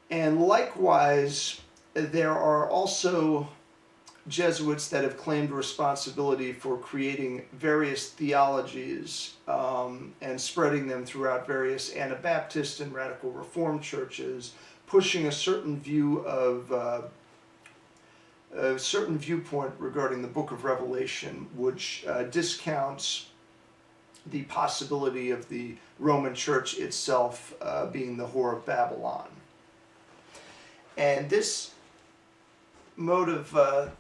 And likewise, there are also Jesuits that have claimed responsibility for creating various theologies and spreading them throughout various Anabaptist and Radical Reformed churches, pushing a certain view of a certain viewpoint regarding the Book of Revelation, which discounts the possibility of the Roman Church itself being the whore of Babylon. And this mode of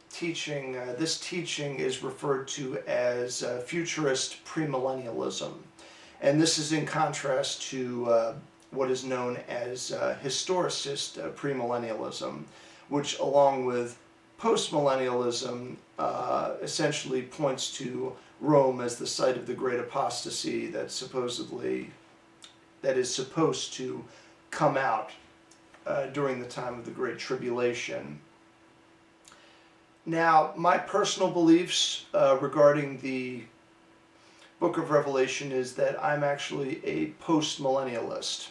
teaching, this teaching is referred to as futurist premillennialism. And this is in contrast to what is known as historicist premillennialism, which along with postmillennialism essentially points to Rome as the site of the great apostasy that is supposed to come out during the time of the Great Tribulation. Now, my personal beliefs regarding the Book of Revelation is that I'm actually a postmillennialist.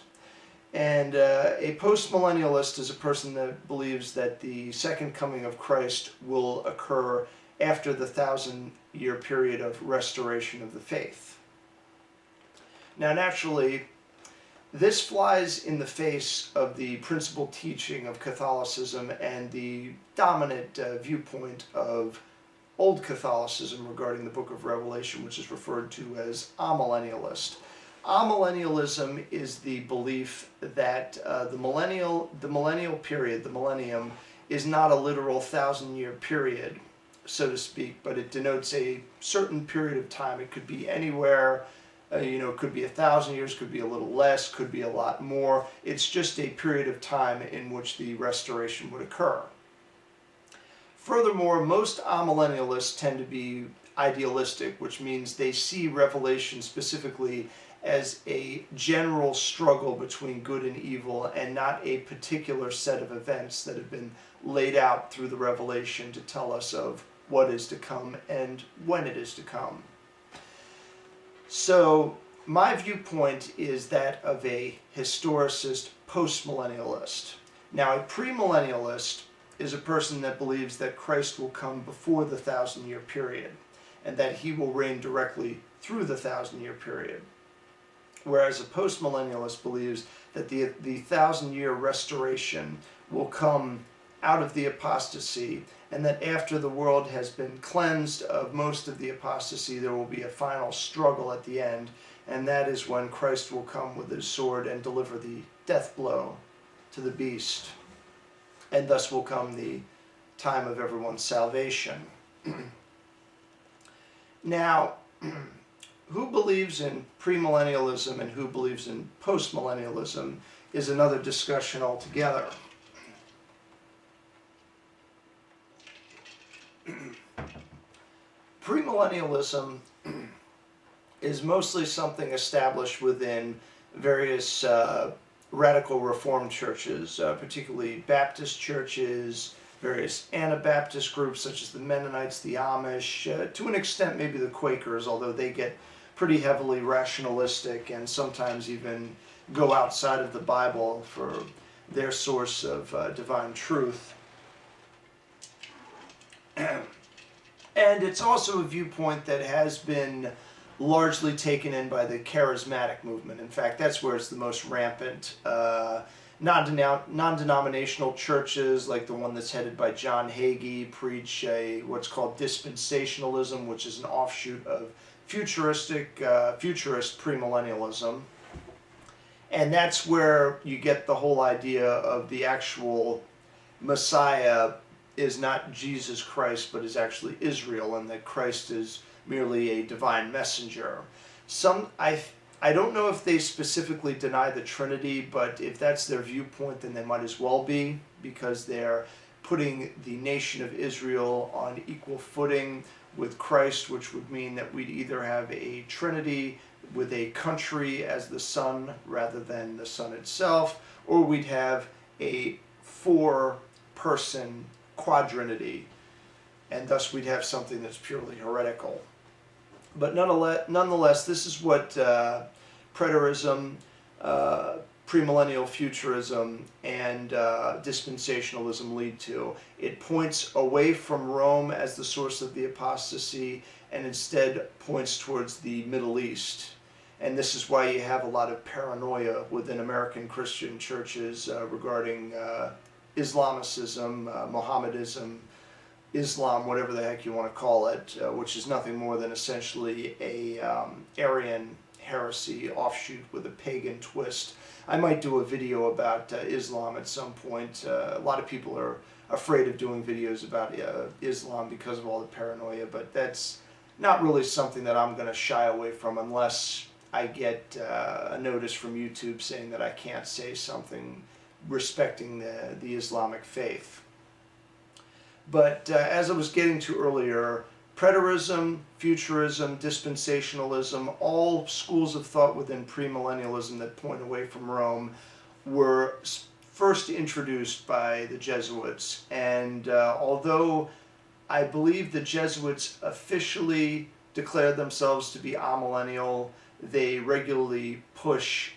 And a postmillennialist is a person that believes that the second coming of Christ will occur after the 1,000-year period of restoration of the faith. Now, naturally, this flies in the face of the principal teaching of Catholicism and the dominant viewpoint of Old Catholicism regarding the Book of Revelation, which is referred to as amillennialist. Amillennialism is the belief that the millennial period, the millennium, is not a literal 1,000-year period, so to speak, but it denotes a certain period of time. It could be anywhere. It could be 1,000 years, could be a little less, could be a lot more. It's just a period of time in which the restoration would occur. Furthermore, most amillennialists tend to be idealistic, which means they see Revelation specifically as a general struggle between good and evil and not a particular set of events that have been laid out through the Revelation to tell us of what is to come and when it is to come. So my viewpoint is that of a historicist postmillennialist. Now, a premillennialist is a person that believes that Christ will come before the 1,000-year period and that he will reign directly through the 1,000-year period. Whereas a postmillennialist believes that the 1,000-year restoration will come out of the apostasy, and that after the world has been cleansed of most of the apostasy, there will be a final struggle at the end, and that is when Christ will come with his sword and deliver the death blow to the beast, and thus will come the time of everyone's salvation. Now, who believes in premillennialism and who believes in postmillennialism is another discussion altogether. Premillennialism is mostly something established within various radical Reformed churches, particularly Baptist churches, various Anabaptist groups such as the Mennonites, the Amish, to an extent maybe the Quakers, although they get pretty heavily rationalistic and sometimes even go outside of the Bible for their source of divine truth. And it's also a viewpoint that has been largely taken in by the charismatic movement. In fact, that's where it's the most rampant. Non-denominational churches, like the one that's headed by John Hagee, preach what's called dispensationalism, which is an offshoot of futurist premillennialism. And that's where you get the whole idea of the actual Messiah is not Jesus Christ, but is actually Israel, and that Christ is merely a divine messenger. I don't know if they specifically deny the Trinity, but if that's their viewpoint, then they might as well be, because they're putting the nation of Israel on equal footing with Christ, which would mean that we'd either have a Trinity with a country as the Son rather than the Son itself, or we'd have a four-person quadrinity, and thus we'd have something that's purely heretical. But nonetheless, this is what Preterism, premillennial futurism and dispensationalism lead to. It points away from Rome as the source of the apostasy and instead points towards the Middle East. And this is why you have a lot of paranoia within American Christian churches regarding Islamicism, Mohammedism, Islam, whatever the heck you want to call it, which is nothing more than essentially a Aryan heresy offshoot with a pagan twist. I might do a video about Islam at some point. A lot of people are afraid of doing videos about Islam because of all the paranoia, but that's not really something that I'm going to shy away from unless I get a notice from YouTube saying that I can't say something respecting the Islamic faith. But as I was getting to earlier, Preterism, Futurism, Dispensationalism, all schools of thought within premillennialism that point away from Rome were first introduced by the Jesuits. And although I believe the Jesuits officially declared themselves to be amillennial, they regularly push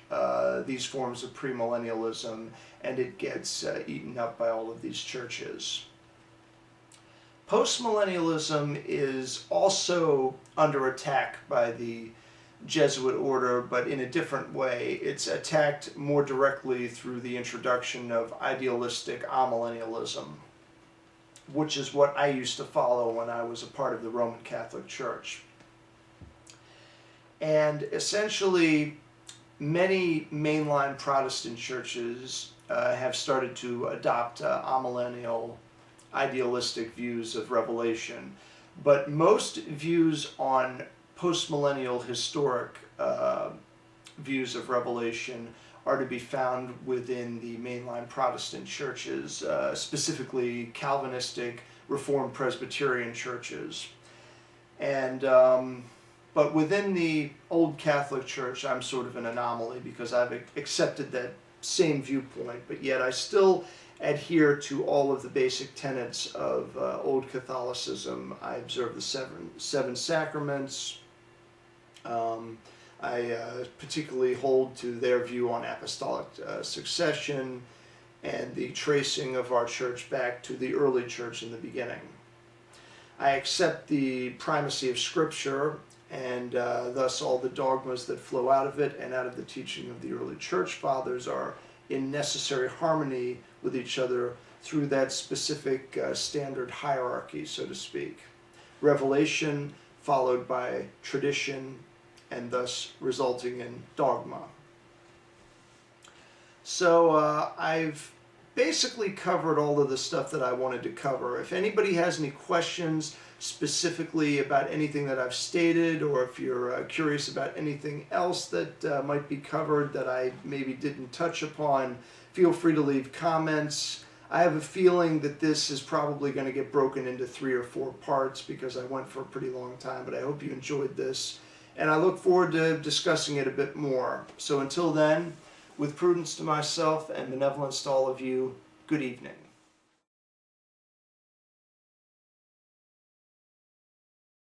these forms of premillennialism, and it gets eaten up by all of these churches. Postmillennialism is also under attack by the Jesuit order, but in a different way. It's attacked more directly through the introduction of idealistic amillennialism, which is what I used to follow when I was a part of the Roman Catholic Church. And essentially, many mainline Protestant churches have started to adopt amillennial idealistic views of Revelation, but most views on postmillennial historic views of Revelation are to be found within the mainline Protestant churches, specifically Calvinistic, Reformed Presbyterian churches. And but within the old Catholic Church, I'm sort of an anomaly because I've accepted that same viewpoint, but yet I still adhere to all of the basic tenets of old Catholicism. I observe the seven sacraments. I particularly hold to their view on apostolic succession and the tracing of our church back to the early church in the beginning. I accept the primacy of Scripture and thus all the dogmas that flow out of it and out of the teaching of the early church fathers are in necessary harmony with each other through that specific standard hierarchy, so to speak. Revelation followed by tradition and thus resulting in dogma. So I've basically covered all of the stuff that I wanted to cover. If anybody has any questions specifically about anything that I've stated, or if you're curious about anything else that might be covered that I maybe didn't touch upon, feel free to leave comments. I have a feeling that this is probably going to get broken into 3 or 4 parts because I went for a pretty long time, but I hope you enjoyed this, and I look forward to discussing it a bit more. So until then, with prudence to myself and benevolence to all of you, good evening.